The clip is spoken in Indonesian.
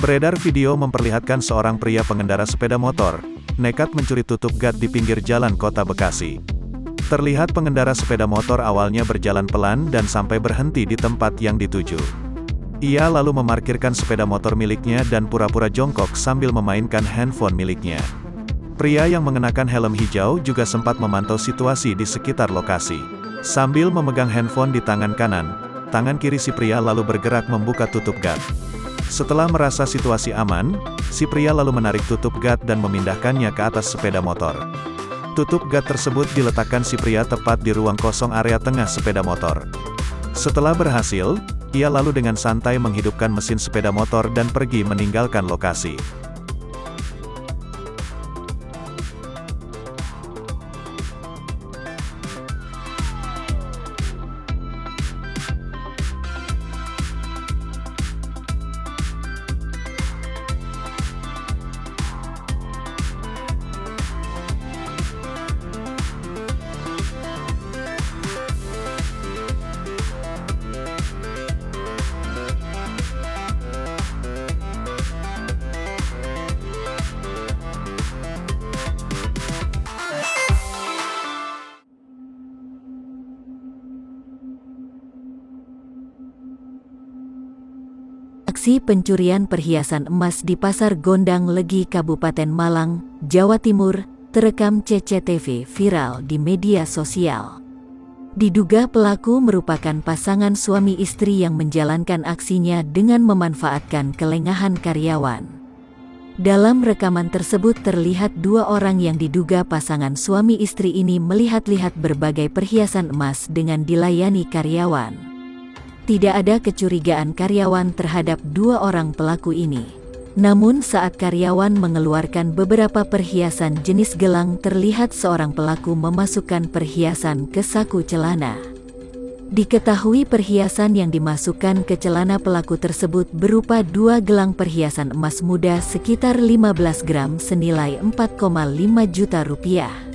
Beredar video memperlihatkan seorang pria pengendara sepeda motor, nekat mencuri tutup gat di pinggir jalan kota Bekasi. Terlihat pengendara sepeda motor awalnya berjalan pelan dan sampai berhenti di tempat yang dituju. Ia lalu memarkirkan sepeda motor miliknya dan pura-pura jongkok sambil memainkan handphone miliknya. Pria yang mengenakan helm hijau juga sempat memantau situasi di sekitar lokasi. Sambil memegang handphone di tangan kanan, tangan kiri si pria lalu bergerak membuka tutup gat. Setelah merasa situasi aman, si pria lalu menarik tutup gat dan memindahkannya ke atas sepeda motor. Tutup gat tersebut diletakkan si pria tepat di ruang kosong area tengah sepeda motor. Setelah berhasil, ia lalu dengan santai menghidupkan mesin sepeda motor dan pergi meninggalkan lokasi. Aksi pencurian perhiasan emas di Pasar Gondang Legi, Kabupaten Malang, Jawa Timur, terekam CCTV viral di media sosial. Diduga pelaku merupakan pasangan suami istri yang menjalankan aksinya dengan memanfaatkan kelengahan karyawan. Dalam rekaman tersebut terlihat dua orang yang diduga pasangan suami istri ini melihat-lihat berbagai perhiasan emas dengan dilayani karyawan. Tidak ada kecurigaan karyawan terhadap dua orang pelaku ini. Namun saat karyawan mengeluarkan beberapa perhiasan jenis gelang, terlihat seorang pelaku memasukkan perhiasan ke saku celana. Diketahui perhiasan yang dimasukkan ke celana pelaku tersebut berupa dua gelang perhiasan emas muda sekitar 15 gram senilai 4,5 juta rupiah.